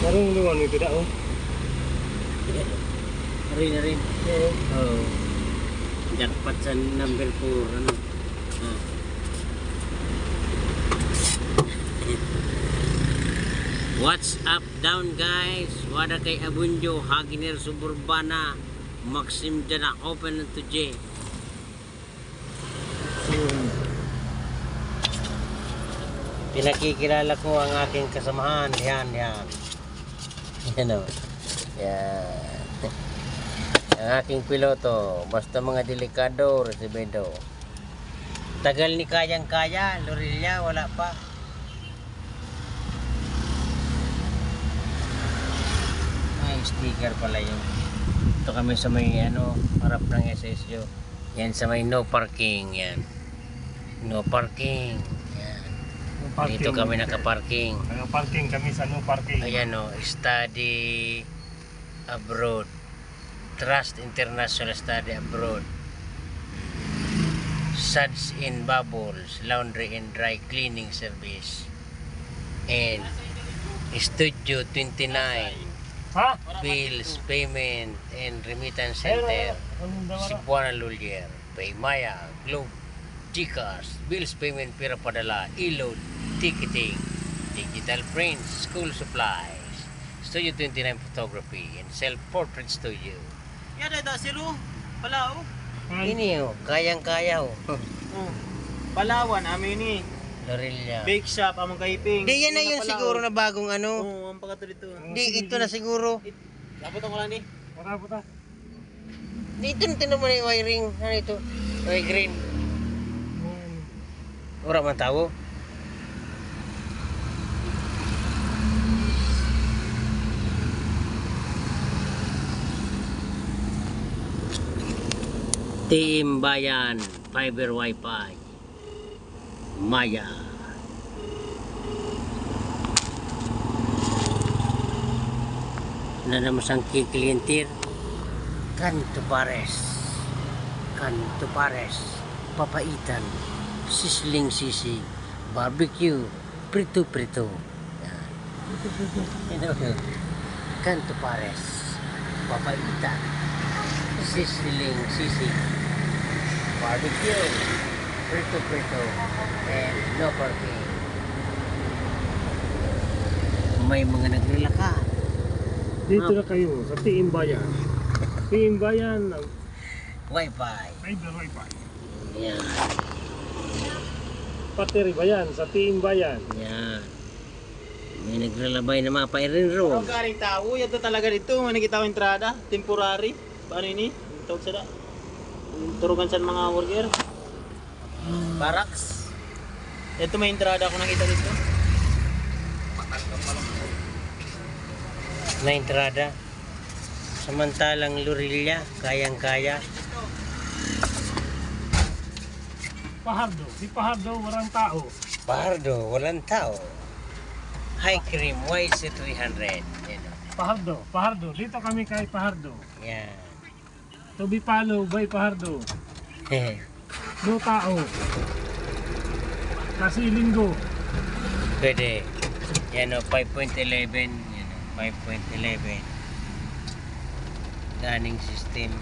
Parang luwan ito na, oh. Rin na rin. Oo. Oh. Jackpot sa number 4, ano. What's up down guys? Wada kay Abunjo, Haginer Suburbana, Maxim Jana, open to J. Pinakikilala ko ang aking kasamahan. Yan. Yan o. Yan. Ang aking piloto. Basta mga delikado, resibedo. Tagal ni kayang-kaya. Lorilla, wala pa. May sticker pala yun. Ito kami sa may harap ng SSU. Yan sa may no parking. Yan. No parking. Parking. Dito kami nakaparking. Nakaparking kami sa no parking. Ayan o, study abroad. Trust International Study Abroad. Suds in Bubbles, Laundry and Dry Cleaning Service. And Studio 29. Ha? Bills, Payment and Remittance Center. Cebuana Lulier. Paymaya, Globe, Gcash, Bills Payment, Pira Padala, Ilod, Ticketing, Digital Prints, School Supplies, Studio 29 Photography, and Self-Portrait Studio. Yan ay dasilo. Palao. Ini o, kayang-kaya o. Palawan, amin ni. Lorilla. Bake shop, among kaiping. Di yan na yun siguro na bagong ano. Oo, ang pagkato dito. Di, ito na siguro. Dapat ang wala ni. Puta. Dito na tinan mo na yung wiring. Ano ito? Wiring green. Ora man tawo. Team Bayan Fiber Wi-Fi Maya. Na naman sang kiklientir Canto Pares papaitan, sisling sisig, barbecue, prito. Yan. Canto Pares papaitan, sisling sisig, barbecue, prito, and no parking. May mga naglalakad. Dito na kayo sa Team Bayan. Team Bayan ng Wi-Fi. Fiber Wi-Fi. Yan. Pateri Bayan sa Team Bayan. Yan. May naglalabay na mga pa-irin room. Ang galing tao, yan to talaga dito. May nakita ko entrada, temporary. Paano ini? Tawag sila. Turugan sa mga worker. Barracks. Ito may entrada ako nakita dito. Na entrada. Samantalang Lorilla, kayang-kaya. Pahardo. Si Pahardo, walang tao. Pahardo, walang tao. High cream, YC300. Yan. Pahardo. Dito kami kay Pahardo. Yan. Tubi Palo, by Pahardo. No tao. Kasi linggo. Pwede. Yan o, 5.11. Yan o, 5.11. Daning system.